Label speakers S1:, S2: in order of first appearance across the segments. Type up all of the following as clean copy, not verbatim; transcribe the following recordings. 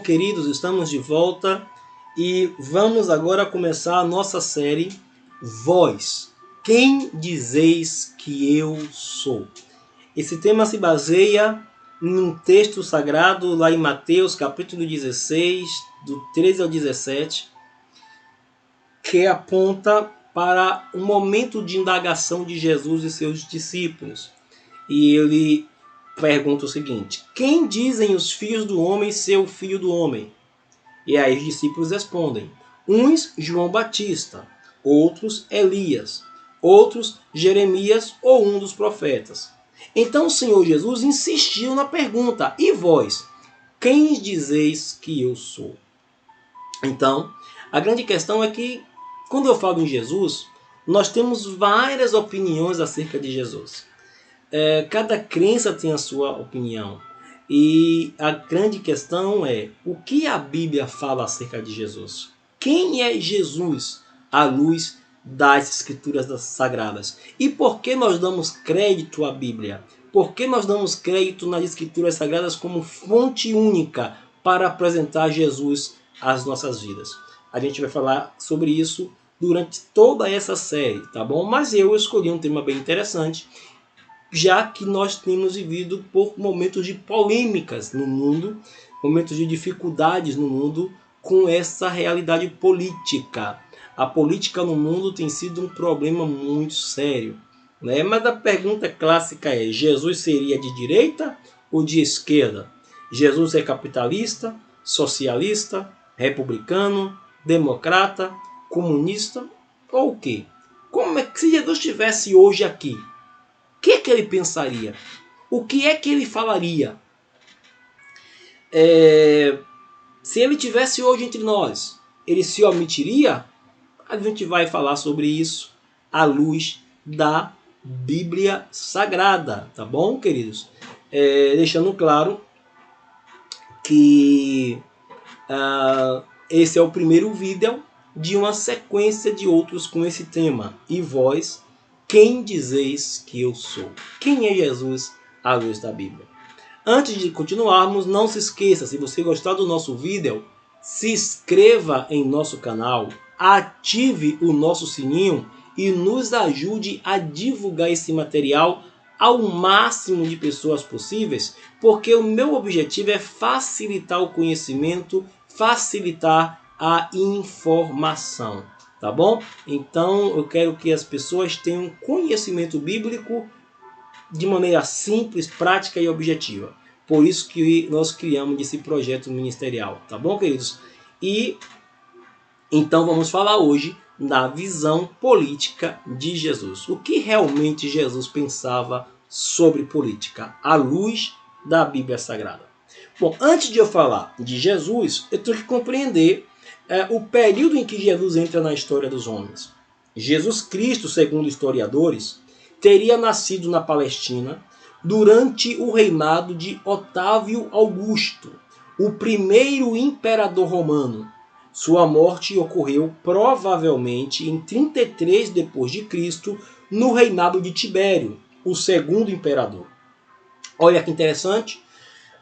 S1: Queridos, estamos de volta e vamos agora começar a nossa série Vós, quem dizeis que eu sou? Esse tema se baseia num texto sagrado lá em Mateus capítulo 16, do 13 ao 17, que aponta para um momento de indagação de Jesus e seus discípulos. E ele pergunta o seguinte: quem dizem os filhos do homem ser o filho do homem? E aí os discípulos respondem: uns João Batista, outros Elias, outros Jeremias ou um dos profetas. Então o Senhor Jesus insistiu na pergunta: e vós, quem dizeis que eu sou? Então, a grande questão é que, quando eu falo em Jesus, nós temos várias opiniões acerca de Jesus. Cada crença tem a sua opinião. E a grande questão é: o que a Bíblia fala acerca de Jesus? Quem é Jesus à luz das Escrituras Sagradas? E por que nós damos crédito à Bíblia? Por que nós damos crédito nas Escrituras Sagradas como fonte única para apresentar Jesus às nossas vidas? A gente vai falar sobre isso durante toda essa série, tá bom? Mas eu escolhi um tema bem interessante, já que nós temos vivido por momentos de polêmicas no mundo, momentos de dificuldades no mundo com essa realidade política. A política no mundo tem sido um problema muito sério, né? Mas a pergunta clássica é: Jesus seria de direita ou de esquerda? Jesus é capitalista, socialista, republicano, democrata, comunista ou o quê? Como é que, se Jesus estivesse hoje aqui, o que é que ele pensaria? O que é que ele falaria? Se ele tivesse hoje entre nós, ele se omitiria? A gente vai falar sobre isso à luz da Bíblia Sagrada, tá bom, queridos? Deixando claro que esse é o primeiro vídeo de uma sequência de outros com esse tema. E vós, quem dizeis que eu sou? Quem é Jesus à luz da Bíblia? Antes de continuarmos, não se esqueça, se você gostar do nosso vídeo, se inscreva em nosso canal, ative o nosso sininho e nos ajude a divulgar esse material ao máximo de pessoas possíveis, porque o meu objetivo é facilitar o conhecimento, facilitar a informação, tá bom? Então eu quero que as pessoas tenham conhecimento bíblico de maneira simples, prática e objetiva. Por isso que nós criamos esse projeto ministerial, tá bom, queridos? E então vamos falar hoje da visão política de Jesus. O que realmente Jesus pensava sobre política à luz da Bíblia Sagrada? Bom, antes de eu falar de Jesus, eu tenho que compreender o período em que Jesus entra na história dos homens. Jesus Cristo, segundo historiadores, teria nascido na Palestina durante o reinado de Otávio Augusto, o primeiro imperador romano. Sua morte ocorreu provavelmente em 33 d.C., no reinado de Tibério, o segundo imperador. Olha que interessante.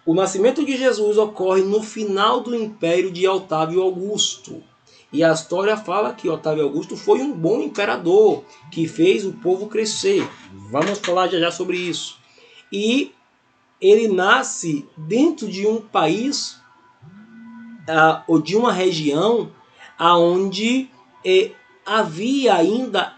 S1: O nascimento de Jesus ocorre no final do império de Otávio Augusto. E a história fala que Otávio Augusto foi um bom imperador, que fez o povo crescer. Vamos falar já sobre isso. E ele nasce dentro de um país ou de uma região onde havia ainda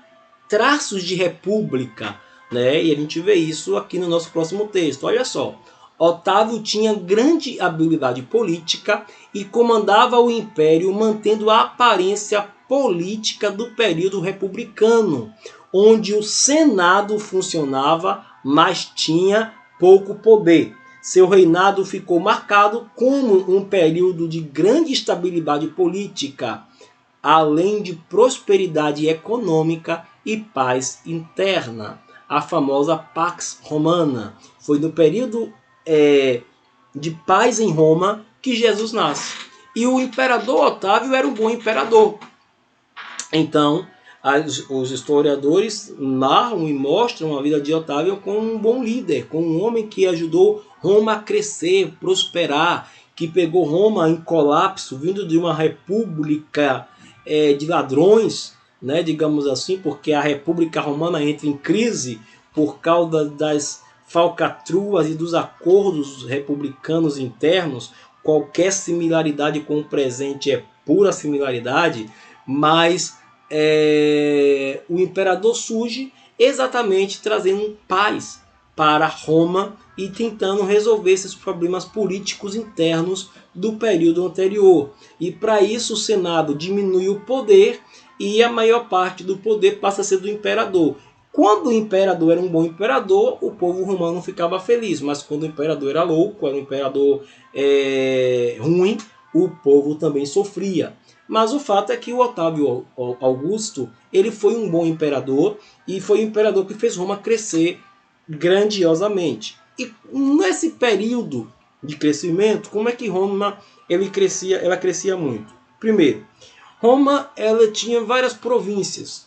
S1: traços de república, né? E a gente vê isso aqui no nosso próximo texto. Olha só. Otávio tinha grande habilidade política e comandava o império mantendo a aparência política do período republicano, onde o Senado funcionava, mas tinha pouco poder. Seu reinado ficou marcado como um período de grande estabilidade política, além de prosperidade econômica e paz interna. A famosa Pax Romana foi no período de paz em Roma que Jesus nasce. E o imperador Otávio era um bom imperador. Então, os historiadores narram e mostram a vida de Otávio como um bom líder, como um homem que ajudou Roma a crescer, prosperar, que pegou Roma em colapso, vindo de uma república de ladrões, né, digamos assim, porque a República Romana entra em crise por causa das falcatruas e dos acordos republicanos internos. Qualquer similaridade com o presente é pura similaridade, mas o imperador surge exatamente trazendo paz para Roma e tentando resolver esses problemas políticos internos do período anterior. E para isso o Senado diminui o poder e a maior parte do poder passa a ser do imperador. Quando o imperador era um bom imperador, o povo romano ficava feliz, mas quando o imperador era louco, era um imperador ruim, o povo também sofria. Mas o fato é que o Otávio Augusto, ele foi um bom imperador e foi um imperador que fez Roma crescer grandiosamente. E nesse período de crescimento, como é que Roma ela crescia muito? Primeiro, Roma ela tinha várias províncias.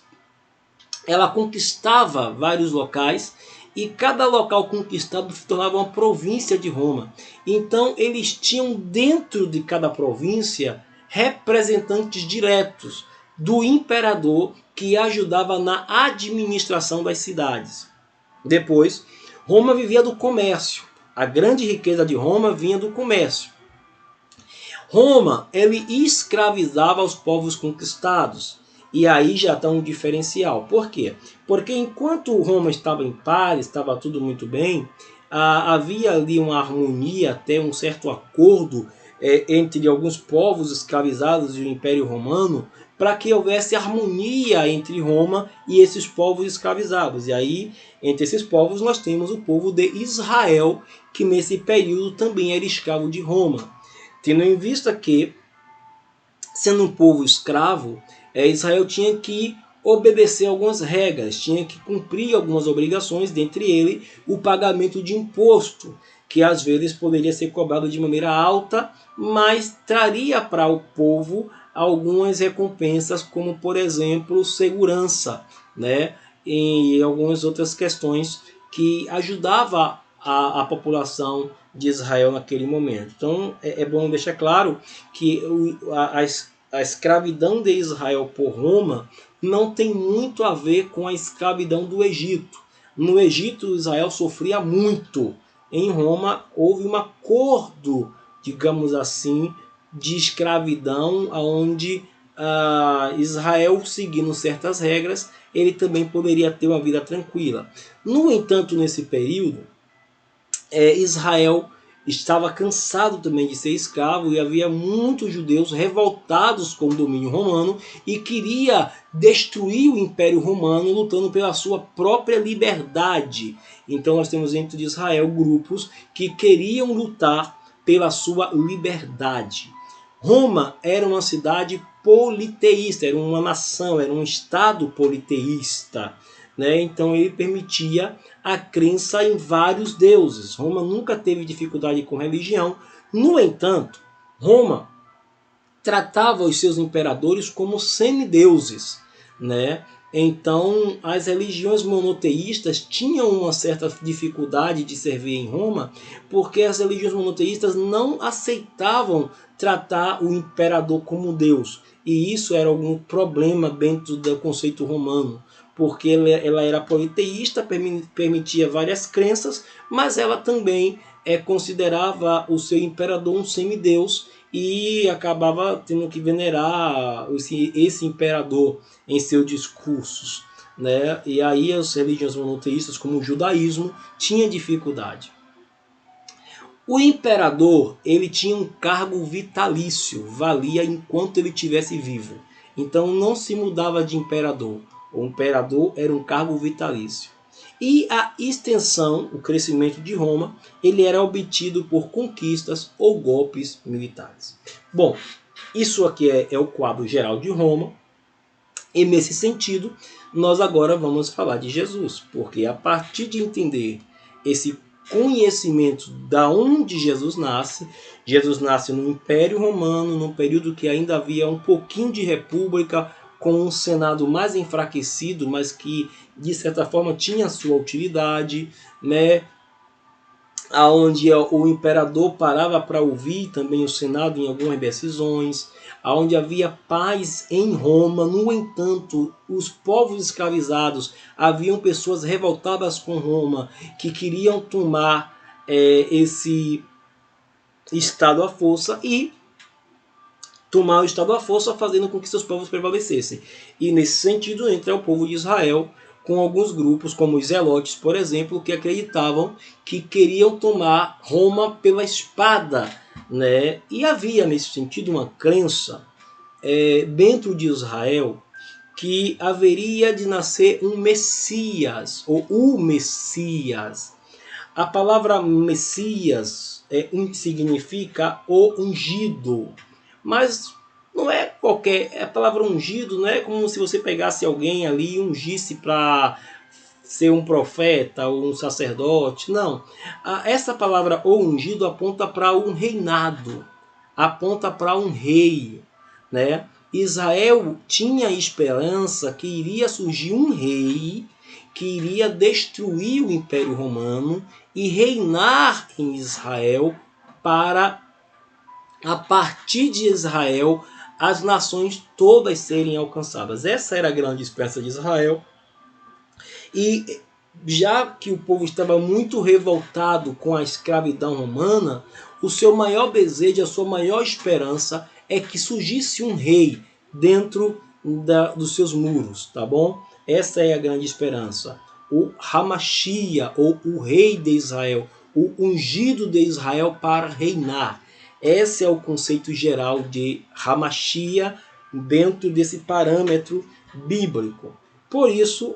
S1: Ela conquistava vários locais e cada local conquistado se tornava uma província de Roma. Então eles tinham dentro de cada província representantes diretos do imperador que ajudava na administração das cidades. Depois, Roma vivia do comércio. A grande riqueza de Roma vinha do comércio. Roma ele escravizava os povos conquistados. E aí já está um diferencial. Por quê? Porque enquanto Roma estava em paz, estava tudo muito bem, havia ali uma harmonia, até um certo acordo entre alguns povos escravizados e o Império Romano, para que houvesse harmonia entre Roma e esses povos escravizados. E aí, entre esses povos, nós temos o povo de Israel, que nesse período também era escravo de Roma. Tendo em vista que, sendo um povo escravo, Israel tinha que obedecer algumas regras, tinha que cumprir algumas obrigações, dentre ele o pagamento de imposto, que às vezes poderia ser cobrado de maneira alta, mas traria para o povo algumas recompensas, como por exemplo segurança, né? E algumas outras questões que ajudava a população de Israel naquele momento. Então é bom deixar claro que a escravidão de Israel por Roma não tem muito a ver com a escravidão do Egito. No Egito, Israel sofria muito. Em Roma, houve um acordo, digamos assim, de escravidão, onde Israel, seguindo certas regras, ele também poderia ter uma vida tranquila. No entanto, nesse período, Israel estava cansado também de ser escravo e havia muitos judeus revoltados com o domínio romano e queria destruir o Império Romano lutando pela sua própria liberdade. Então nós temos dentro de Israel grupos que queriam lutar pela sua liberdade. Roma era uma cidade politeísta, era uma nação, era um estado politeísta. Né? Então ele permitia a crença em vários deuses. Roma nunca teve dificuldade com religião. No entanto, Roma tratava os seus imperadores como semideuses. Né? Então as religiões monoteístas tinham uma certa dificuldade de servir em Roma, porque as religiões monoteístas não aceitavam tratar o imperador como Deus. E isso era algum problema dentro do conceito romano, porque ela era politeísta, permitia várias crenças, mas ela também considerava o seu imperador um semideus e acabava tendo que venerar esse imperador em seus discursos. Né? E aí as religiões monoteístas, como o judaísmo, tinham dificuldade. O imperador ele tinha um cargo vitalício, valia enquanto ele estivesse vivo. Então não se mudava de imperador. O imperador era um cargo vitalício. E a extensão, o crescimento de Roma, ele era obtido por conquistas ou golpes militares. Bom, isso aqui é o quadro geral de Roma. E nesse sentido, nós agora vamos falar de Jesus, porque a partir de entender esse conhecimento da onde Jesus nasce no Império Romano, num período que ainda havia um pouquinho de república, com um Senado mais enfraquecido, mas que de certa forma tinha sua utilidade, né? aonde o imperador parava para ouvir também o Senado em algumas decisões, aonde havia paz em Roma. No entanto, os povos escravizados, haviam pessoas revoltadas com Roma que queriam tomar esse estado à força e tomar o estado à força, fazendo com que seus povos prevalecessem. E nesse sentido entra o povo de Israel, com alguns grupos, como os Zelotes, por exemplo, que acreditavam que queriam tomar Roma pela espada, né? E havia nesse sentido uma crença dentro de Israel que haveria de nascer um Messias, ou o Messias. A palavra Messias significa o ungido, mas não é qualquer. A palavra ungido não é como se você pegasse alguém ali e ungisse para ser um profeta ou um sacerdote. Não. Essa palavra o ungido aponta para um reinado, aponta para um rei, né? Israel tinha a esperança que iria surgir um rei que iria destruir o Império Romano e reinar em Israel, para, a partir de Israel, as nações todas serem alcançadas. Essa era a grande esperança de Israel. E já que o povo estava muito revoltado com a escravidão romana, o seu maior desejo, a sua maior esperança é que surgisse um rei dentro dos seus muros, tá bom? Essa é a grande esperança. O Hamashia, ou o rei de Israel, o ungido de Israel para reinar. Esse é o conceito geral de Hamashia dentro desse parâmetro bíblico. Por isso,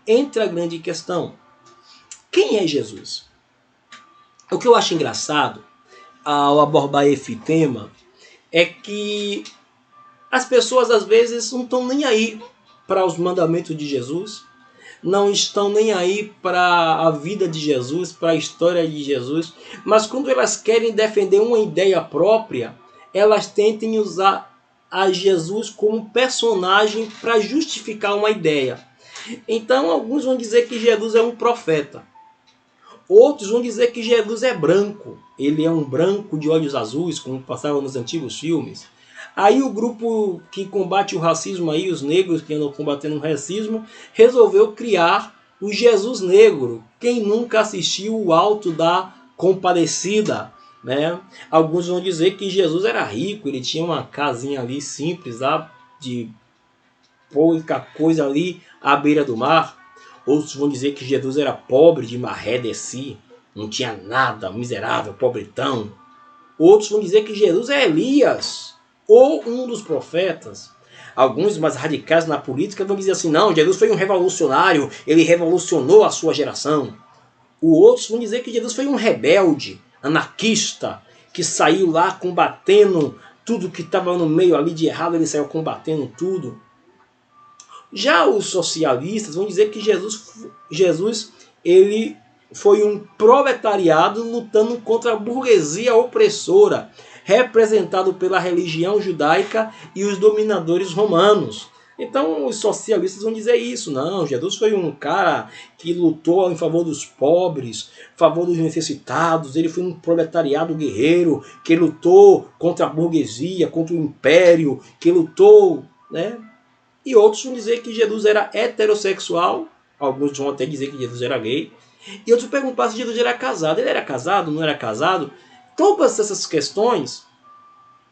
S1: entra a grande questão: quem é Jesus? O que eu acho engraçado ao abordar esse tema é que as pessoas às vezes não estão nem aí para os mandamentos de Jesus, não estão nem aí para a vida de Jesus, para a história de Jesus, mas quando elas querem defender uma ideia própria, elas tentem usar a Jesus como personagem para justificar uma ideia. Então alguns vão dizer que Jesus é um profeta. Outros vão dizer que Jesus é branco. Ele é um branco de olhos azuis, como passava nos antigos filmes. Aí o grupo que combate o racismo, aí, os negros que andam combatendo o racismo, resolveu criar o Jesus Negro. Quem nunca assistiu o Alto da Compadecida? Né? Alguns vão dizer que Jesus era rico, ele tinha uma casinha ali simples, de pouca coisa ali à beira do mar. Outros vão dizer que Jesus era pobre de maré de si, não tinha nada, miserável, pobretão. Outros vão dizer que Jesus é Elias, ou um dos profetas. Alguns mais radicais na política vão dizer assim: não, Jesus foi um revolucionário, ele revolucionou a sua geração. Outros vão dizer que Jesus foi um rebelde, anarquista, que saiu lá combatendo tudo que estava no meio ali de errado, ele saiu combatendo tudo. Já os socialistas vão dizer que Jesus ele foi um proletariado lutando contra a burguesia opressora, representado pela religião judaica e os dominadores romanos. Então os socialistas vão dizer isso: não, Jesus foi um cara que lutou em favor dos pobres, em favor dos necessitados, ele foi um proletariado guerreiro, que lutou contra a burguesia, contra o império, que lutou, né? E outros vão dizer que Jesus era heterossexual, alguns vão até dizer que Jesus era gay, e outros perguntam se Jesus era casado. Ele era casado? Não era casado? Todas essas questões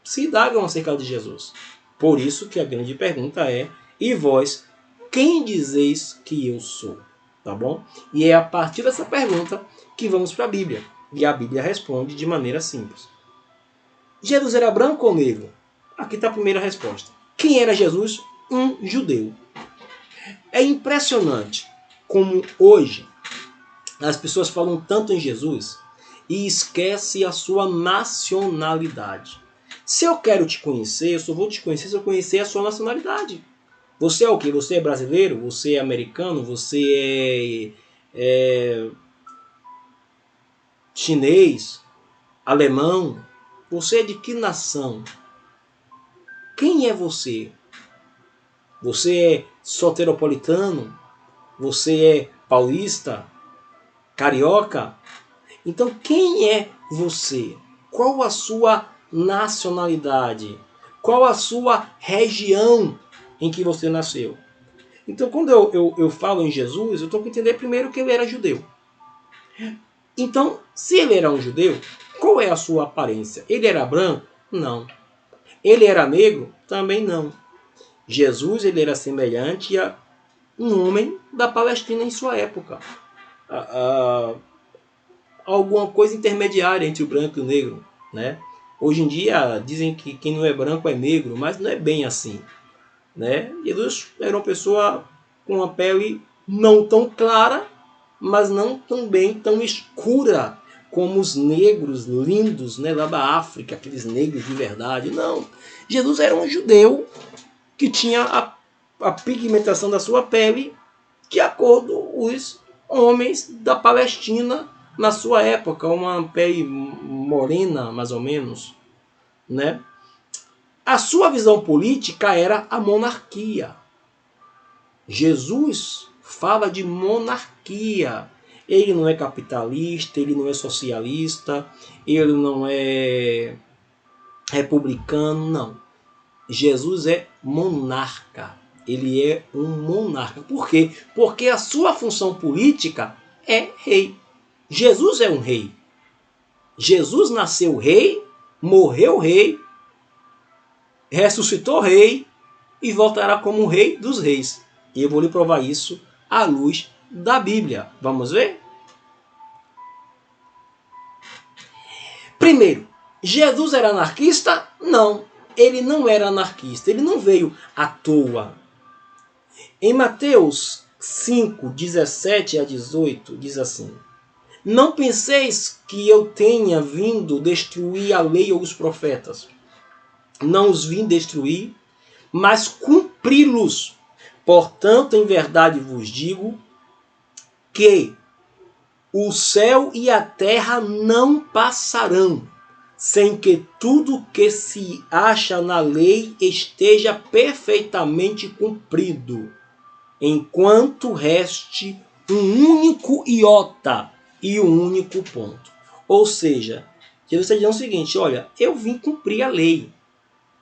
S1: se indagam acerca de Jesus. Por isso que a grande pergunta é: e vós, quem dizeis que eu sou? Tá bom? E é a partir dessa pergunta que vamos para a Bíblia. E a Bíblia responde de maneira simples. Jesus era branco ou negro? Aqui está a primeira resposta. Quem era Jesus? Um judeu. É impressionante como hoje as pessoas falam tanto em Jesus e esquecem a sua nacionalidade. Se eu quero te conhecer, eu só vou te conhecer se eu conhecer a sua nacionalidade. Você é o quê? Você é brasileiro? Você é americano? Você é chinês? Alemão? Você é de que nação? Quem é você? Você é soteropolitano? Você é paulista? Carioca? Então quem é você? Qual a sua nacionalidade? Qual a sua região em que você nasceu? Então quando eu falo em Jesus, eu tenho que entender primeiro que ele era judeu. Então, se ele era um judeu, qual é a sua aparência? Ele era branco? Não. Ele era negro? Também não. Jesus ele era semelhante a um homem da Palestina em sua época. Alguma coisa intermediária entre o branco e o negro, né? Hoje em dia dizem que quem não é branco é negro, mas não é bem assim, né? Jesus era uma pessoa com uma pele não tão clara, mas não também tão escura como os negros lindos, né, lá da África, aqueles negros de verdade. Não. Jesus era um judeu que tinha a pigmentação da sua pele de acordo com os homens da Palestina na sua época, uma pele morena, mais ou menos, né? A sua visão política era a monarquia. Jesus fala de monarquia. Ele não é capitalista, ele não é socialista, ele não é republicano, não. Jesus é monarca. Ele é um monarca. Por quê? Porque a sua função política é rei. Jesus é um rei. Jesus nasceu rei, morreu rei, ressuscitou rei e voltará como o rei dos reis. E eu vou lhe provar isso à luz da Bíblia. Vamos ver? Primeiro, Jesus era anarquista? Não, ele não era anarquista. Ele não veio à toa. Em Mateus 5, 17 a 18, diz assim: Não penseis que eu tenha vindo destruir a lei ou os profetas. Não os vim destruir, mas cumpri-los. Portanto, em verdade vos digo que o céu e a terra não passarão, sem que tudo que se acha na lei esteja perfeitamente cumprido, enquanto reste um único iota e um único ponto. Ou seja, Jesus está dizendo o seguinte: olha, eu vim cumprir a lei.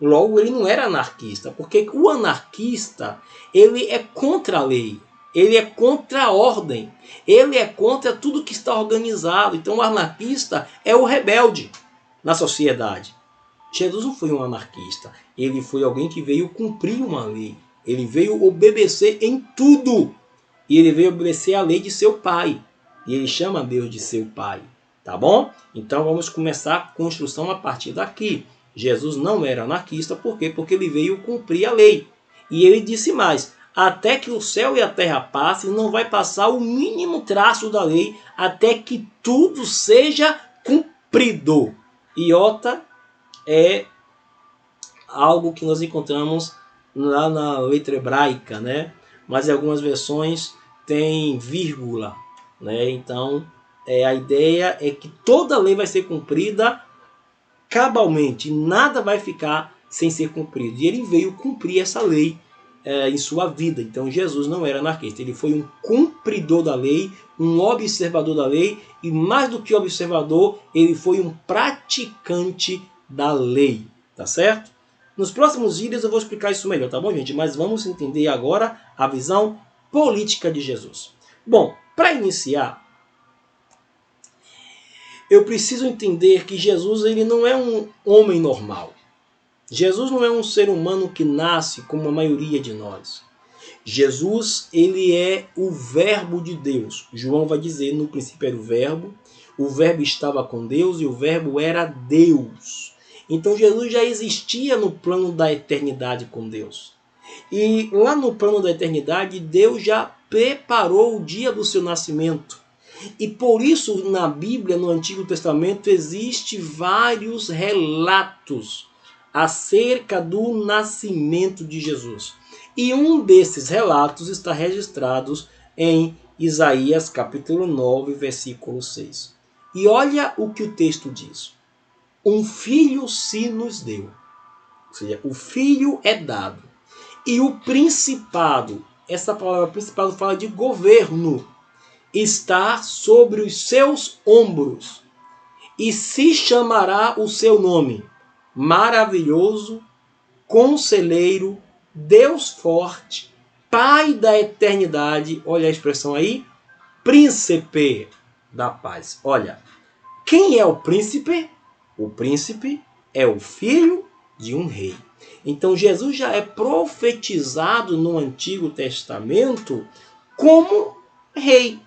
S1: Logo, ele não era anarquista, porque o anarquista ele é contra a lei, ele é contra a ordem, ele é contra tudo que está organizado. Então, o anarquista é o rebelde na sociedade. Jesus não foi um anarquista, ele foi alguém que veio cumprir uma lei, ele veio obedecer em tudo, e ele veio obedecer a lei de seu pai, e ele chama Deus de seu pai, tá bom? Então, vamos começar a construção a partir daqui. Jesus não era anarquista, por quê? Porque ele veio cumprir a lei. E ele disse mais: até que o céu e a terra passem, não vai passar o mínimo traço da lei, até que tudo seja cumprido. Iota é algo que nós encontramos lá na letra hebraica, né? Mas em algumas versões tem vírgula, né? Então, a ideia é que toda a lei vai ser cumprida cabalmente, nada vai ficar sem ser cumprido. E ele veio cumprir essa lei em sua vida. Então Jesus não era anarquista, ele foi um cumpridor da lei, um observador da lei, e mais do que observador, ele foi um praticante da lei, tá certo? Nos próximos vídeos eu vou explicar isso melhor, tá bom, gente? Mas vamos entender agora a visão política de Jesus. Bom, para iniciar, eu preciso entender que Jesus ele não é um homem normal. Jesus não é um ser humano que nasce como a maioria de nós. Jesus ele é o verbo de Deus. João vai dizer: no princípio era o verbo estava com Deus e o verbo era Deus. Então Jesus já existia no plano da eternidade com Deus. E lá no plano da eternidade, Deus já preparou o dia do seu nascimento. E por isso na Bíblia, no Antigo Testamento, existe vários relatos acerca do nascimento de Jesus. E um desses relatos está registrado em Isaías capítulo 9, versículo 6. E olha o que o texto diz: um filho se nos deu. Ou seja, o filho é dado. E o principado, essa palavra principado fala de governo. está sobre os seus ombros, e se chamará o seu nome: Maravilhoso, Conselheiro, Deus Forte, Pai da Eternidade. Olha a expressão aí, Príncipe da Paz. Olha, quem é o príncipe? O príncipe é o filho de um rei. Então Jesus já é profetizado no Antigo Testamento como rei,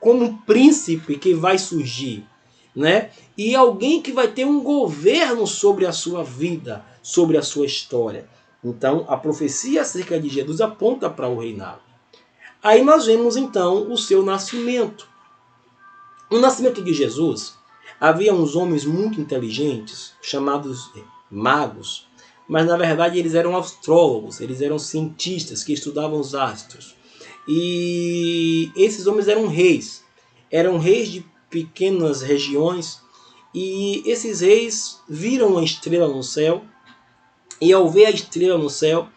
S1: como príncipe que vai surgir, né? E alguém que vai ter um governo sobre a sua vida, sobre a sua história. Então, a profecia acerca de Jesus aponta para o reinado. Aí nós vemos então o seu nascimento. No nascimento de Jesus, havia uns homens muito inteligentes, chamados magos, mas na verdade eles eram astrólogos, eles eram cientistas que estudavam os astros. E esses homens eram reis de pequenas regiões, e esses reis viram uma estrela no céu, e ao ver a estrela no céu,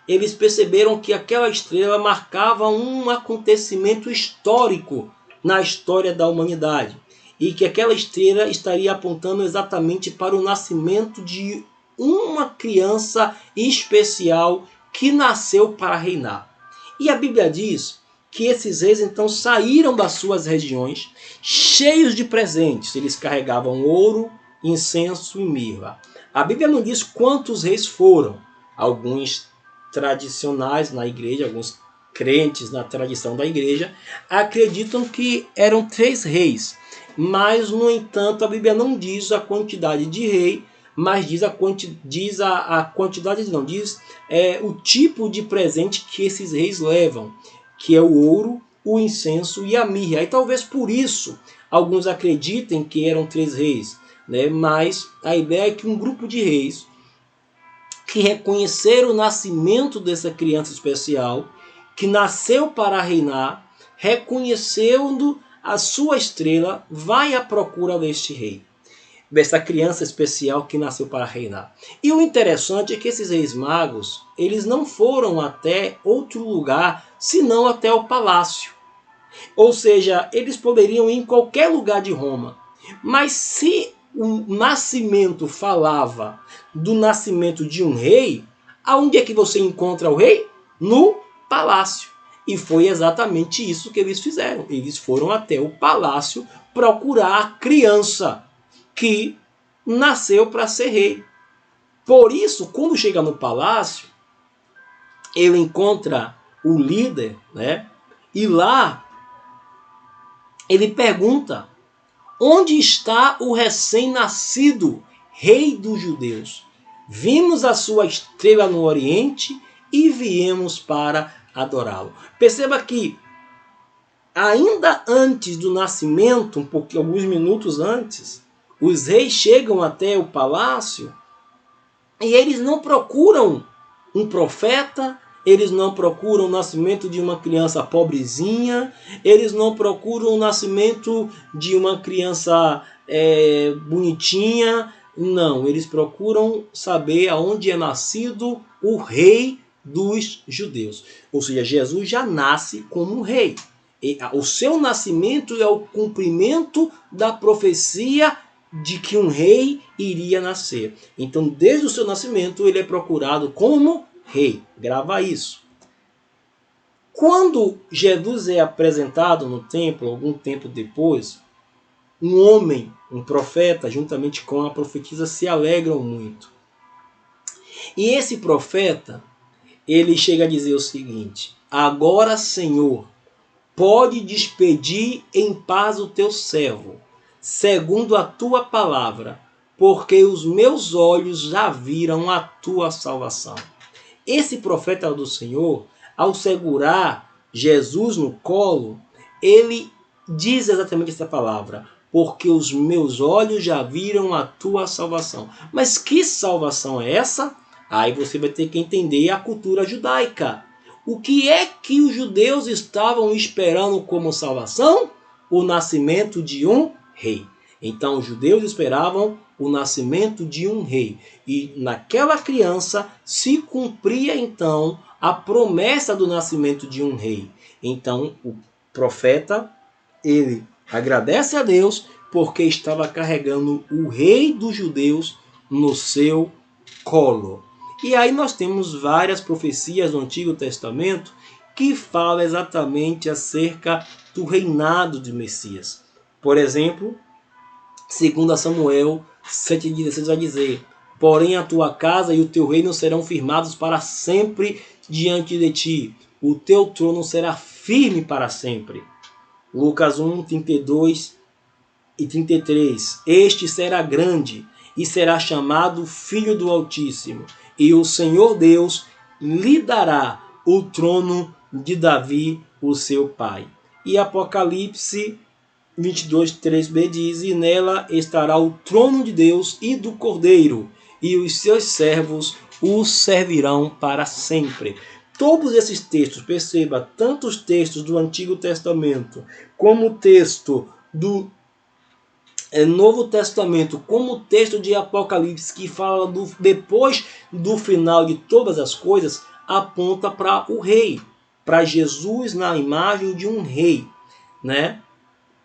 S1: eles perceberam que aquela estrela marcava um acontecimento histórico na história da humanidade, e que aquela estrela estaria apontando exatamente para o nascimento de uma criança especial que nasceu para reinar. E a Bíblia diz que esses reis então saíram das suas regiões cheios de presentes. Eles carregavam ouro, incenso e mirra. A Bíblia não diz quantos reis foram. Alguns tradicionais na igreja, alguns crentes na tradição da igreja, acreditam que eram 3 reis. Mas, no entanto, a Bíblia não diz a quantidade de rei, mas diz o tipo de presente que esses reis levam, que é o ouro, o incenso e a mirra. E talvez por isso alguns acreditem que eram 3 reis, né? Mas a ideia é que um grupo de reis que reconheceram o nascimento dessa criança especial, que nasceu para reinar, reconhecendo a sua estrela, vai à procura deste rei, dessa criança especial que nasceu para reinar. E o interessante é que esses reis magos, eles não foram até outro lugar, senão até o palácio. Ou seja, eles poderiam ir em qualquer lugar de Roma. Mas se o nascimento falava do nascimento de um rei, aonde é que você encontra o rei? No palácio. E foi exatamente isso que eles fizeram. Eles foram até o palácio procurar a criança que nasceu para ser rei. Por isso, quando chega no palácio, ele encontra o líder, né? E lá ele pergunta: onde está o recém-nascido rei dos judeus? Vimos a sua estrela no oriente e viemos para adorá-lo. Perceba que ainda antes do nascimento, alguns minutos antes, os reis chegam até o palácio e eles não procuram um profeta, eles não procuram o nascimento de uma criança pobrezinha, eles não procuram o nascimento de uma criança bonitinha. Não, eles procuram saber aonde é nascido o rei dos judeus. Ou seja, Jesus já nasce como um rei. O seu nascimento é o cumprimento da profecia de que um rei iria nascer. Então, desde o seu nascimento, ele é procurado como rei. Grava isso. Quando Jesus é apresentado no templo, algum tempo depois, um homem, um profeta, juntamente com a profetisa, se alegram muito. E esse profeta, ele chega a dizer o seguinte: agora, Senhor, pode despedir em paz o teu servo, segundo a tua palavra, porque os meus olhos já viram a tua salvação. Esse profeta do Senhor, ao segurar Jesus no colo, ele diz exatamente essa palavra: porque os meus olhos já viram a tua salvação. Mas que salvação é essa? Aí você vai ter que entender a cultura judaica. O que é que os judeus estavam esperando como salvação? O nascimento de um rei. Então os judeus esperavam o nascimento de um rei. E naquela criança se cumpria então a promessa do nascimento de um rei. Então o profeta ele agradece a Deus porque estava carregando o rei dos judeus no seu colo. E aí nós temos várias profecias do Antigo Testamento que falam exatamente acerca do reinado de Messias. Por exemplo, 2 Samuel 7,16 vai dizer: porém a tua casa e o teu reino serão firmados para sempre diante de ti. O teu trono será firme para sempre. Lucas 1, 32 e 33. Este será grande e será chamado Filho do Altíssimo. E o Senhor Deus lhe dará o trono de Davi, o seu pai. E Apocalipse 22, 3b diz: e nela estará o trono de Deus e do Cordeiro, e os seus servos o servirão para sempre. Todos esses textos, perceba, tanto os textos do Antigo Testamento, como o texto do Novo Testamento, como o texto de Apocalipse, que fala depois do final de todas as coisas, aponta para o rei, para Jesus na imagem de um rei, né?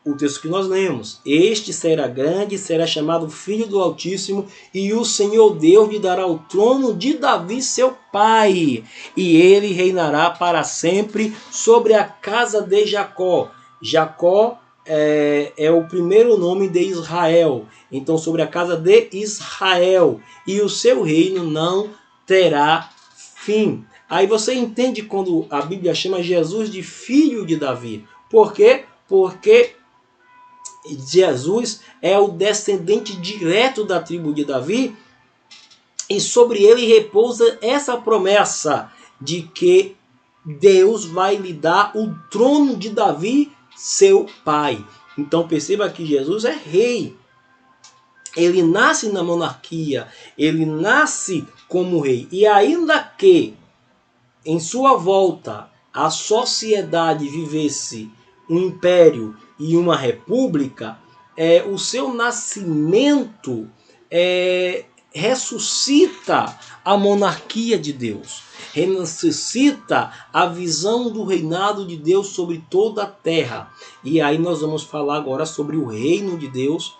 S1: O texto que nós lemos: este será grande, será chamado Filho do Altíssimo, e o Senhor Deus lhe dará o trono de Davi, seu pai, e ele reinará para sempre sobre a casa de Jacó. Jacó é o primeiro nome de Israel, então sobre a casa de Israel, e o seu reino não terá fim. Aí você entende quando a Bíblia chama Jesus de filho de Davi. Por quê? Porque Jesus é o descendente direto da tribo de Davi, e sobre ele repousa essa promessa de que Deus vai lhe dar o trono de Davi, seu pai. Então perceba que Jesus é rei. Ele nasce na monarquia, ele nasce como rei. E ainda que em sua volta a sociedade vivesse um império e uma república, o seu nascimento ressuscita a monarquia de Deus, ressuscita a visão do reinado de Deus sobre toda a terra. E aí nós vamos falar agora sobre o reino de Deus,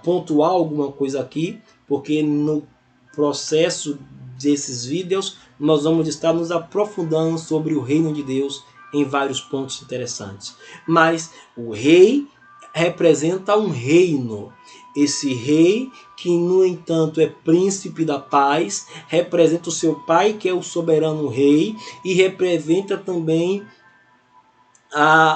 S1: pontuar alguma coisa aqui, porque no processo desses vídeos nós vamos estar nos aprofundando sobre o reino de Deus em vários pontos interessantes. Mas o rei representa um reino. Esse rei, que no entanto é príncipe da paz, representa o seu pai, que é o soberano rei, e representa também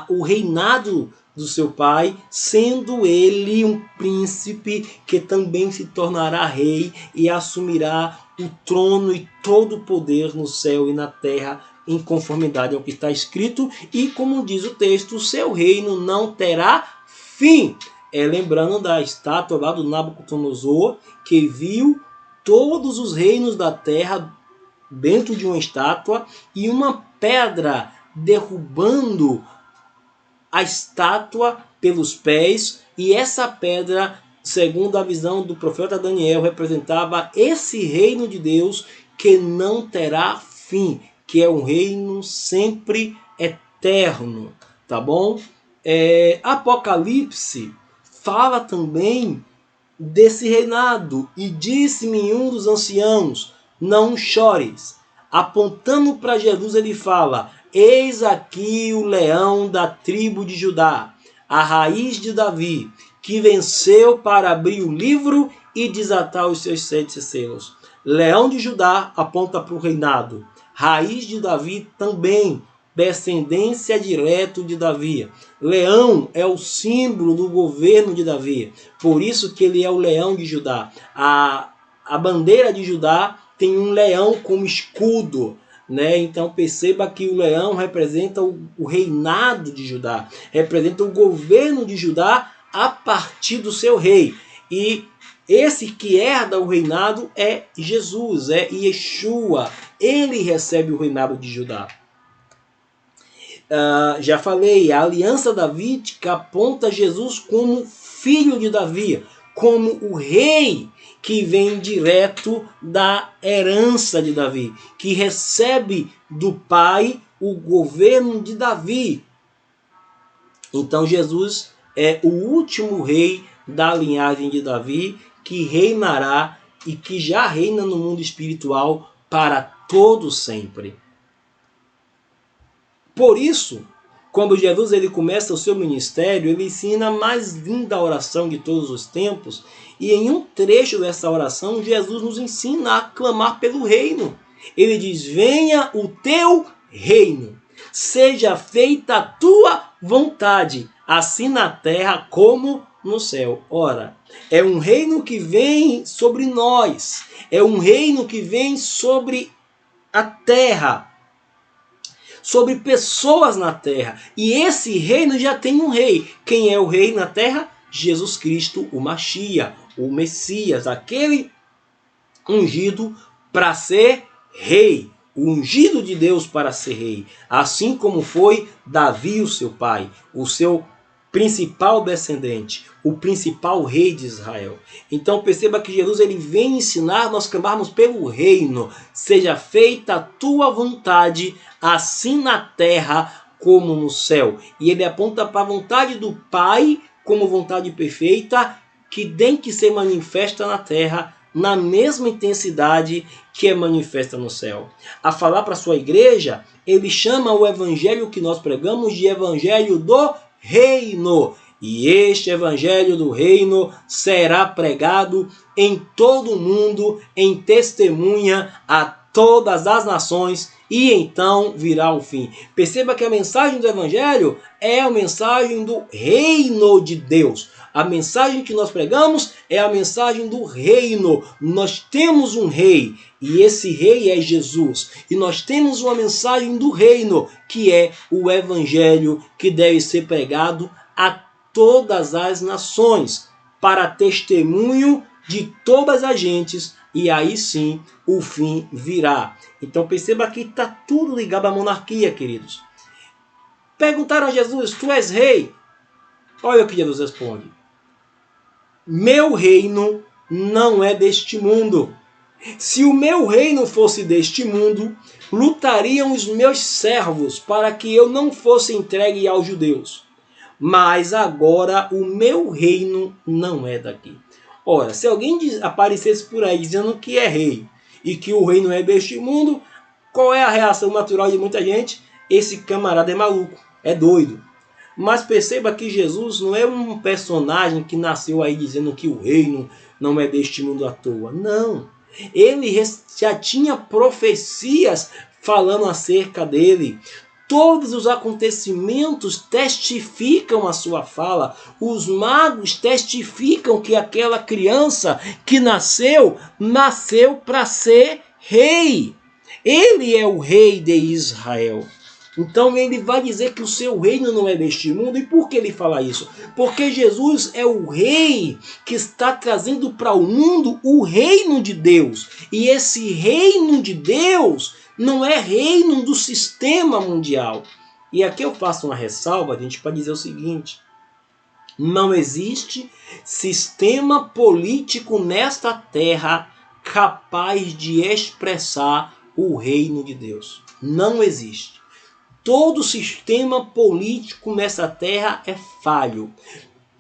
S1: o reinado do seu pai, sendo ele um príncipe que também se tornará rei e assumirá o trono e todo o poder no céu e na terra, em conformidade ao que está escrito. E como diz o texto, o seu reino não terá fim. Lembrando da estátua lá do Nabucodonosor, que viu todos os reinos da terra dentro de uma estátua e uma pedra derrubando a estátua pelos pés, e essa pedra, segundo a visão do profeta Daniel, representava esse reino de Deus que não terá fim, que é um reino sempre eterno, tá bom? Apocalipse fala também desse reinado: e disse-me um dos anciãos, não chores. Apontando para Jesus, ele fala: eis aqui o leão da tribo de Judá, a raiz de Davi, que venceu para abrir o livro e desatar os seus 7 selos. Leão de Judá aponta para o reinado. Raiz de Davi também, descendência direto de Davi. Leão é o símbolo do governo de Davi, por isso que ele é o leão de Judá. A bandeira de Judá tem um leão como escudo, né? Então perceba que o leão representa o reinado de Judá, representa o governo de Judá a partir do seu rei. E esse que herda o reinado é Jesus, é Yeshua. Ele recebe o reinado de Judá. Já falei, a aliança davídica aponta Jesus como filho de Davi, como o rei que vem direto da herança de Davi, que recebe do pai o governo de Davi. Então Jesus é o último rei da linhagem de Davi, que reinará e que já reina no mundo espiritual para todo sempre. Por isso, quando Jesus ele começa o seu ministério, ele ensina a mais linda oração de todos os tempos, e em um trecho dessa oração, Jesus nos ensina a clamar pelo reino. Ele diz: venha o teu reino, seja feita a tua vontade, assim na terra como no céu. Ora, é um reino que vem sobre nós, é um reino que vem sobre a terra, sobre pessoas na terra. E esse reino já tem um rei. Quem é o rei na terra? Jesus Cristo, o Machia, o Messias, aquele ungido para ser rei. O ungido de Deus para ser rei. Assim como foi Davi, o seu pai, o seu principal descendente, o principal rei de Israel. Então perceba que Jesus ele vem ensinar nós clamarmos pelo reino. Seja feita a tua vontade, assim na terra como no céu. E ele aponta para a vontade do Pai como vontade perfeita, que tem que ser manifesta na terra na mesma intensidade que é manifesta no céu. A falar para a sua igreja, ele chama o evangelho que nós pregamos de evangelho do reino. E este evangelho do reino será pregado em todo o mundo, em testemunha a todas as nações, e então virá o fim. Perceba que a mensagem do evangelho é a mensagem do reino de Deus. A mensagem que nós pregamos é a mensagem do reino. Nós temos um rei, e esse rei é Jesus. E nós temos uma mensagem do reino, que é o evangelho que deve ser pregado a todas as nações, para testemunho de todas as gentes, e aí sim o fim virá. Então perceba que está tudo ligado à monarquia, queridos. Perguntaram a Jesus: tu és rei? Olha o que Jesus responde: meu reino não é deste mundo. Se o meu reino fosse deste mundo, lutariam os meus servos para que eu não fosse entregue aos judeus. Mas agora o meu reino não é daqui. Ora, se alguém aparecesse por aí dizendo que é rei e que o reino é deste mundo, qual é a reação natural de muita gente? Esse camarada é maluco, é doido. Mas perceba que Jesus não é um personagem que nasceu aí dizendo que o reino não é deste mundo à toa. Não. Ele já tinha profecias falando acerca dele. Todos os acontecimentos testificam a sua fala. Os magos testificam que aquela criança que nasceu para ser rei. Ele é o rei de Israel. Então ele vai dizer que o seu reino não é deste mundo. E por que ele fala isso? Porque Jesus é o rei que está trazendo para o mundo o reino de Deus. E esse reino de Deus não é reino do sistema mundial. E aqui eu faço uma ressalva, gente, para dizer o seguinte: não existe sistema político nesta terra capaz de expressar o reino de Deus. Não existe. Todo sistema político nessa terra é falho.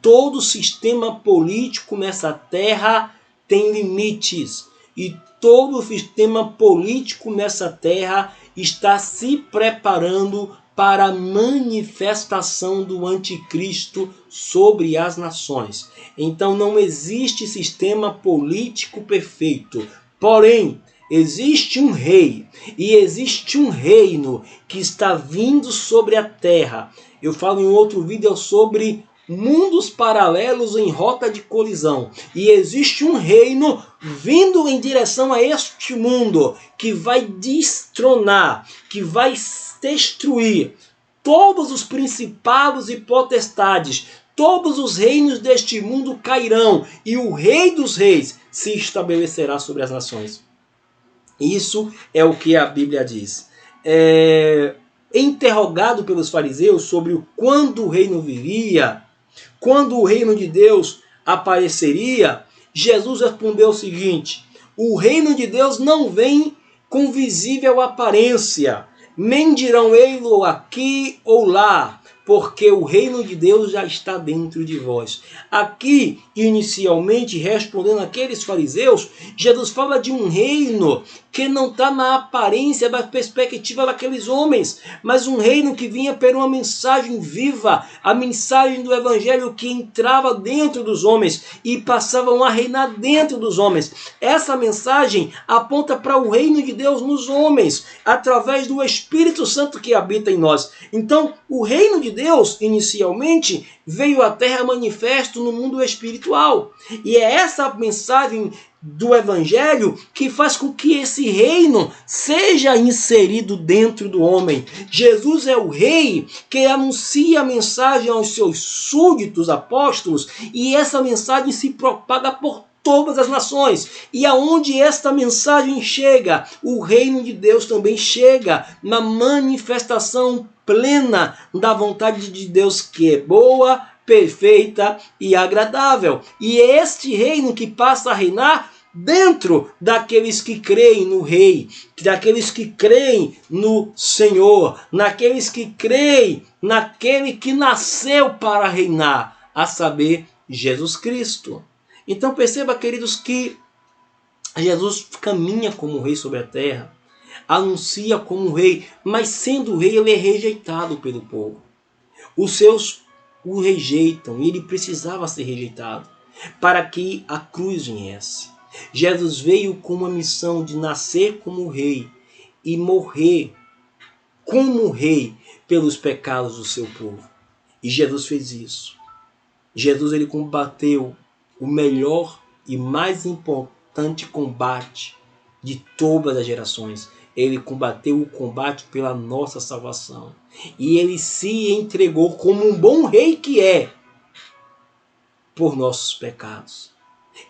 S1: Todo sistema político nessa terra tem limites. E todo sistema político nessa terra está se preparando para a manifestação do anticristo sobre as nações. Então não existe sistema político perfeito. Porém, existe um rei e existe um reino que está vindo sobre a terra. Eu falo em outro vídeo sobre mundos paralelos em rota de colisão. E existe um reino vindo em direção a este mundo que vai destronar, que vai destruir todos os principados e potestades. Todos os reinos deste mundo cairão e o Rei dos Reis se estabelecerá sobre as nações. Isso é o que a Bíblia diz. Interrogado pelos fariseus sobre quando o reino viria, quando o reino de Deus apareceria, Jesus respondeu o seguinte: o reino de Deus não vem com visível aparência, nem dirão ei-lo aqui ou lá, porque o reino de Deus já está dentro de vós. Aqui, inicialmente, respondendo àqueles fariseus, Jesus fala de um reino que não está na aparência, da perspectiva daqueles homens, mas um reino que vinha por uma mensagem viva, a mensagem do evangelho que entrava dentro dos homens e passavam a reinar dentro dos homens. Essa mensagem aponta para o reino de Deus nos homens, através do Espírito Santo que habita em nós. Então, o reino de Deus, inicialmente, veio à terra manifesto no mundo espiritual. E é essa mensagem do evangelho que faz com que esse reino seja inserido dentro do homem. Jesus é o rei que anuncia a mensagem aos seus súditos apóstolos, e essa mensagem se propaga por todas as nações. E aonde esta mensagem chega, o reino de Deus também chega, na manifestação plena da vontade de Deus, que é boa, perfeita e agradável. E é este reino que passa a reinar dentro daqueles que creem no Rei, daqueles que creem no Senhor, naqueles que creem naquele que nasceu para reinar, a saber, Jesus Cristo. Então perceba, queridos, que Jesus caminha como rei sobre a terra, anuncia como rei, mas sendo rei ele é rejeitado pelo povo. Os seus o rejeitam e ele precisava ser rejeitado para que a cruz viesse. Jesus veio com uma missão de nascer como rei e morrer como rei pelos pecados do seu povo. E Jesus fez isso. Jesus ele combateu o melhor e mais importante combate de todas as gerações. Ele combateu o combate pela nossa salvação. E ele se entregou como um bom rei que é por nossos pecados.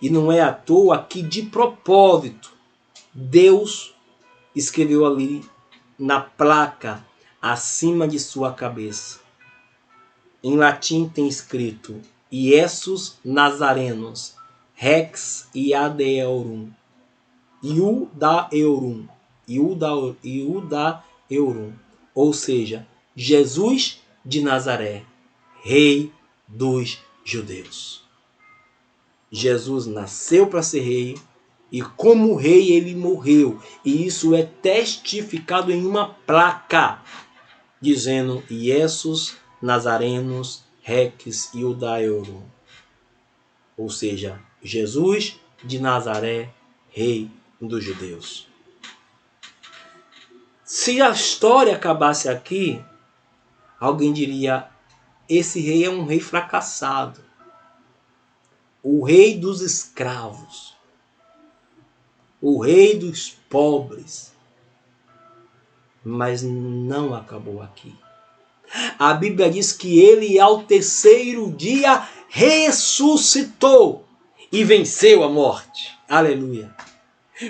S1: E não é à toa que, de propósito, Deus escreveu ali na placa acima de sua cabeça. Em latim tem escrito: Iesus Nazarenos, Rex Iadeorum, Iudaeorum, Iudaeorum, ou seja, Jesus de Nazaré, Rei dos Judeus. Jesus nasceu para ser rei e como rei ele morreu. E isso é testificado em uma placa dizendo Iesus Nazarenos Rex Iudaeorum. Ou seja, Jesus de Nazaré, Rei dos Judeus. Se a história acabasse aqui, alguém diria: esse rei é um rei fracassado. O rei dos escravos, o rei dos pobres. Mas não acabou aqui. A Bíblia diz que ele ao terceiro dia ressuscitou e venceu a morte. Aleluia.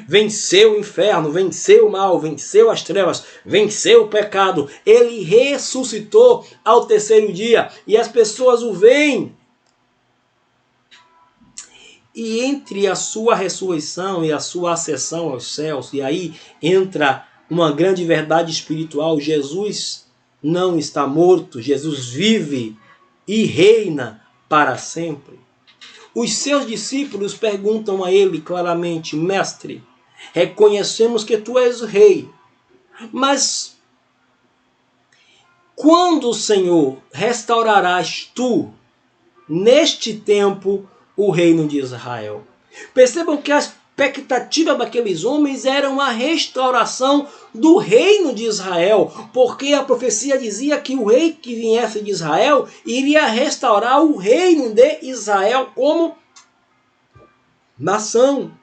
S1: Venceu o inferno, venceu o mal, venceu as trevas, venceu o pecado. Ele ressuscitou ao terceiro dia e as pessoas o veem. E entre a sua ressurreição e a sua ascensão aos céus, e aí entra uma grande verdade espiritual: Jesus não está morto, Jesus vive e reina para sempre. Os seus discípulos perguntam a ele claramente: Mestre, reconhecemos que tu és o rei, mas quando, Senhor, restaurarás tu, neste tempo, o reino de Israel? Percebam que a expectativa daqueles homens era uma restauração do reino de Israel, porque a profecia dizia que o rei que viesse de Israel iria restaurar o reino de Israel como nação.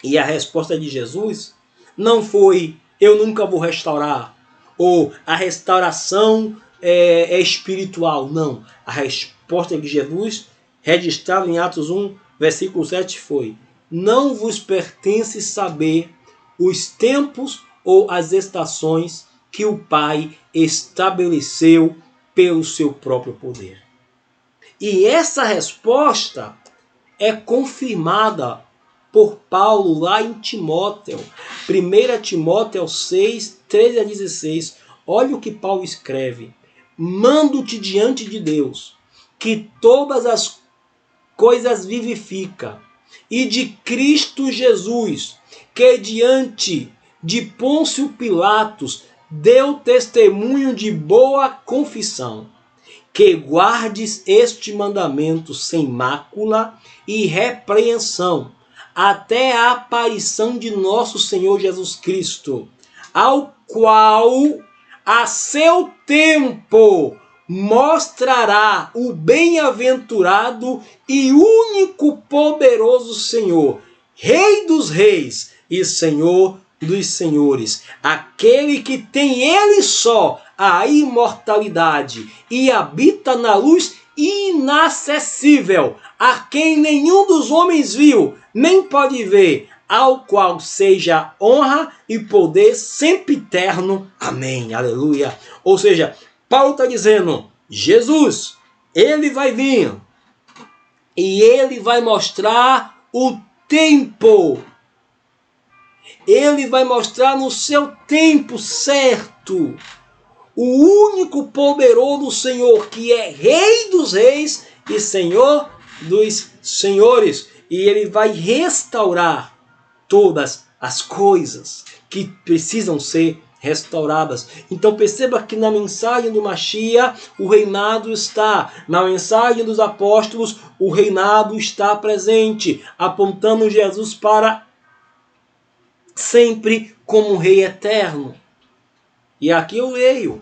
S1: E a resposta de Jesus não foi: eu nunca vou restaurar, ou a restauração é espiritual. Não. A resposta de Jesus, registrado em Atos 1, versículo 7, foi: não vos pertence saber os tempos ou as estações que o Pai estabeleceu pelo seu próprio poder. E essa resposta é confirmada por Paulo lá em Timóteo. 1 Timóteo 6, 13 a 16. Olha o que Paulo escreve: mando-te diante de Deus, que todas as coisas vivifica, e de Cristo Jesus, que diante de Pôncio Pilatos deu testemunho de boa confissão, que guardes este mandamento sem mácula e repreensão, até a aparição de nosso Senhor Jesus Cristo, ao qual, a seu tempo, mostrará o bem-aventurado e único poderoso Senhor, Rei dos reis e Senhor dos senhores, aquele que tem ele só a imortalidade e habita na luz inacessível, a quem nenhum dos homens viu, nem pode ver, ao qual seja honra e poder sempre eterno. Amém. Aleluia. Ou seja, Paulo está dizendo, Jesus, ele vai vir e ele vai mostrar o tempo. Ele vai mostrar no seu tempo certo o único poderoso Senhor, que é Rei dos reis e Senhor dos senhores. E ele vai restaurar todas as coisas que precisam ser restauradas. Então perceba que na mensagem do Mashiach o reinado está. Na mensagem dos apóstolos o reinado está presente, apontando Jesus para sempre como Rei eterno. E aqui eu leio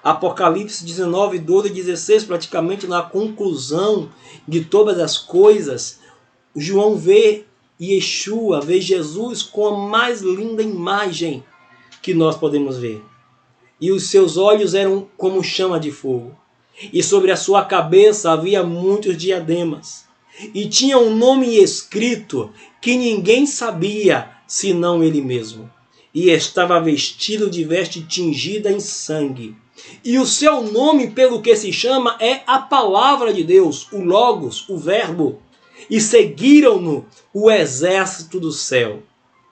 S1: Apocalipse 19, 12 e 16, praticamente na conclusão de todas as coisas. João vê Yeshua, vê Jesus com a mais linda imagem que nós podemos ver. E os seus olhos eram como chama de fogo. E sobre a sua cabeça havia muitos diademas. E tinha um nome escrito que ninguém sabia, senão ele mesmo. E estava vestido de veste tingida em sangue. E o seu nome, pelo que se chama, é a palavra de Deus, o Logos, o Verbo. E seguiram-no o exército do céu,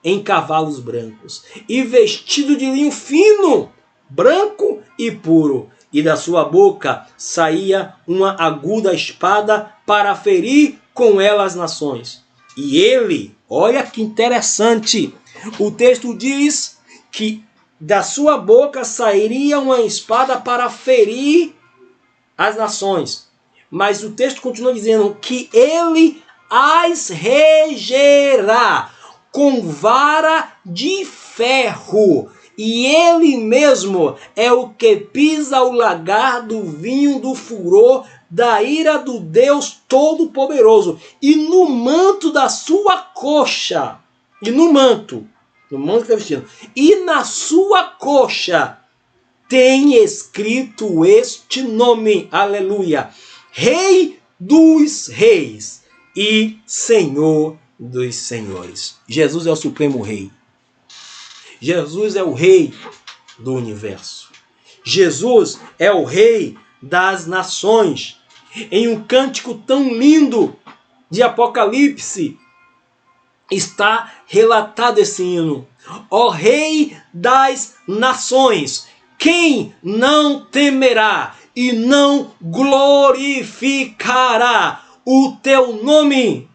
S1: em cavalos brancos, e vestido de linho fino, branco e puro. E da sua boca saía uma aguda espada para ferir com ela as nações. E ele, olha que interessante, o texto diz que da sua boca sairia uma espada para ferir as nações. Mas o texto continua dizendo que ele as regerá com vara de ferro. E ele mesmo é o que pisa o lagar do vinho do furor da ira do Deus Todo-Poderoso. E no manto da sua coxa, e no manto que está vestindo, e na sua coxa tem escrito este nome, aleluia, Rei dos reis e Senhor dos senhores. Jesus é o supremo rei. Jesus é o rei do universo. Jesus é o rei das nações. Em um cântico tão lindo de Apocalipse, está relatado esse hino. Ó Rei das nações, quem não temerá e não glorificará o teu nome?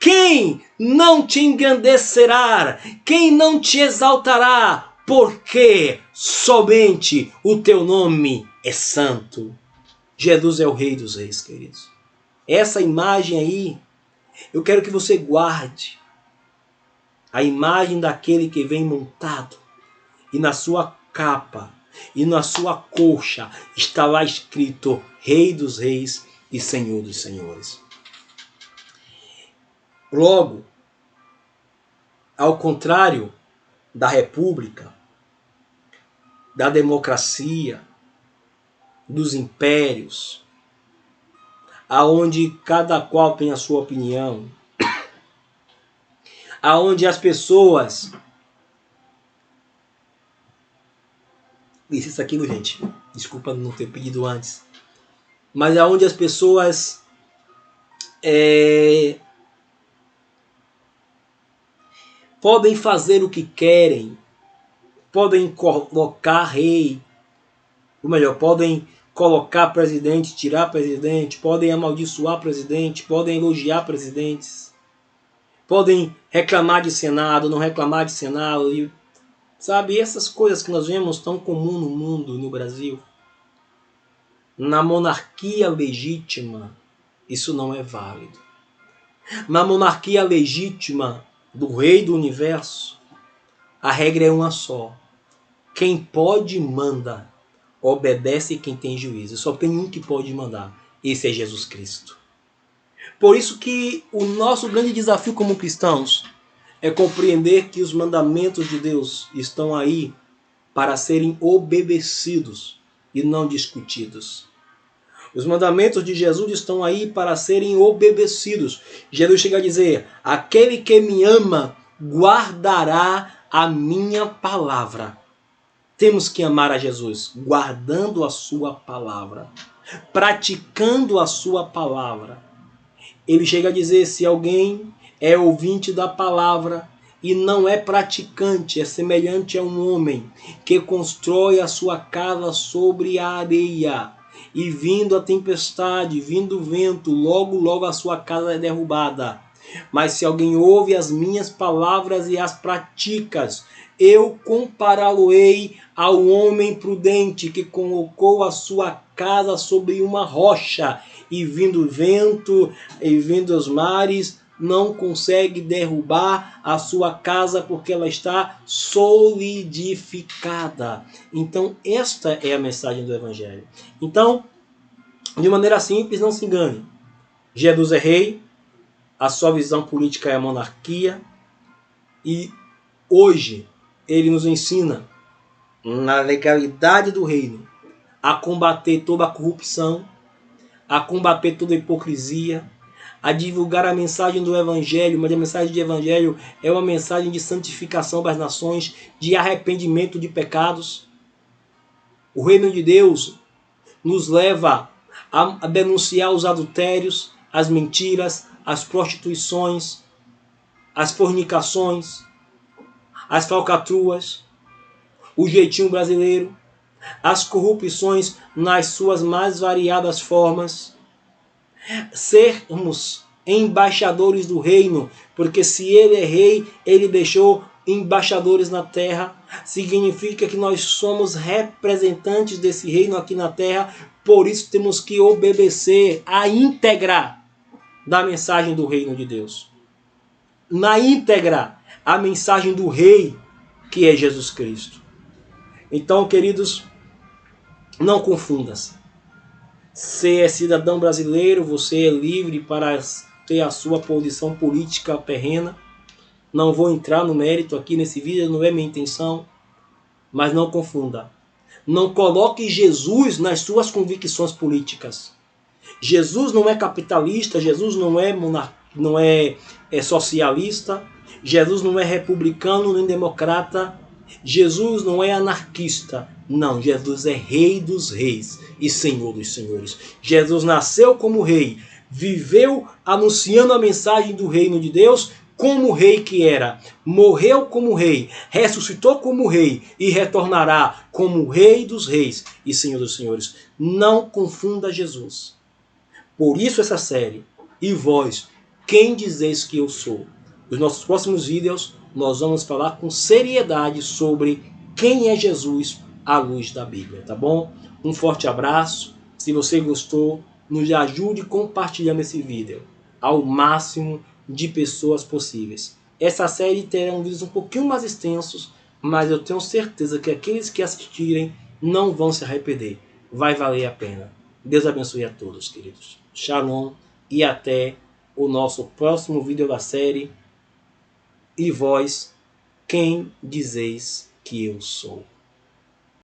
S1: Quem não te engrandecerá? Quem não te exaltará? Porque somente o teu nome é santo. Jesus é o Rei dos reis, queridos. Essa imagem aí, eu quero que você guarde. A imagem daquele que vem montado, e na sua capa e na sua coxa está lá escrito Rei dos reis e Senhor dos senhores. Logo, ao contrário da república, da democracia, dos impérios, aonde cada qual tem a sua opinião, aonde as pessoas... Isso aquilo, gente. Desculpa não ter pedido antes. Mas aonde as pessoas podem fazer o que querem, podem colocar rei, Ou melhor, podem colocar presidente, tirar presidente, podem amaldiçoar presidente, podem elogiar presidentes, podem reclamar de Senado, não reclamar de Senado, e, sabe, essas coisas que nós vemos tão comum no mundo, no Brasil. Na monarquia legítima, isso não é válido. Na monarquia legítima do rei do universo, a regra é uma só. Quem pode, manda. Obedece quem tem juízo. Só tem um que pode mandar. Esse é Jesus Cristo. Por isso que o nosso grande desafio como cristãos é compreender que os mandamentos de Deus estão aí para serem obedecidos e não discutidos. Os mandamentos de Jesus estão aí para serem obedecidos. Jesus chega a dizer: aquele que me ama guardará a minha palavra. Temos que amar a Jesus, guardando a sua palavra, praticando a sua palavra. Ele chega a dizer: se alguém é ouvinte da palavra e não é praticante, é semelhante a um homem que constrói a sua casa sobre a areia. E vindo a tempestade, vindo o vento, logo, logo a sua casa é derrubada. Mas se alguém ouve as minhas palavras e as pratica, eu compará-lo-ei ao homem prudente que colocou a sua casa sobre uma rocha, e vindo o vento e vindo os mares, não consegue derrubar a sua casa porque ela está solidificada. Então, esta é a mensagem do Evangelho. Então, de maneira simples, não se engane. Jesus é rei, a sua visão política é a monarquia, e hoje ele nos ensina, na legalidade do reino, a combater toda a corrupção, a combater toda a hipocrisia, a divulgar a mensagem do Evangelho. Mas a mensagem do Evangelho é uma mensagem de santificação das nações, de arrependimento de pecados. O reino de Deus nos leva a denunciar os adultérios, as mentiras, as prostituições, as fornicações, as falcatruas, o jeitinho brasileiro, as corrupções nas suas mais variadas formas. Sermos embaixadores do reino, porque se ele é rei, ele deixou embaixadores na terra. Significa que nós somos representantes desse reino aqui na terra, por isso temos que obedecer a íntegra da mensagem do reino de Deus. Na íntegra, a mensagem do rei, que é Jesus Cristo. Então, queridos, não confunda-se. Você é cidadão brasileiro, você é livre para ter a sua posição política terrena. Não vou entrar no mérito aqui nesse vídeo, não é minha intenção. Mas não confunda. Não coloque Jesus nas suas convicções políticas. Jesus não é capitalista, Jesus não é socialista, Jesus não é republicano nem democrata, Jesus não é anarquista. Não, Jesus é Rei dos Reis e Senhor dos Senhores. Jesus nasceu como rei, viveu anunciando a mensagem do reino de Deus como rei que era, morreu como rei, ressuscitou como rei e retornará como Rei dos Reis e Senhor dos Senhores. Não confunda Jesus. Por isso essa série. E vós, quem dizeis que eu sou? Nos nossos próximos vídeos, nós vamos falar com seriedade sobre quem é Jesus à luz da Bíblia, tá bom? Um forte abraço. Se você gostou, nos ajude compartilhando esse vídeo ao máximo de pessoas possíveis. Essa série terá vídeos um pouquinho mais extensos, mas eu tenho certeza que aqueles que assistirem não vão se arrepender. Vai valer a pena. Deus abençoe a todos, queridos. Shalom e até o nosso próximo vídeo da série. E vós, quem dizeis que eu sou?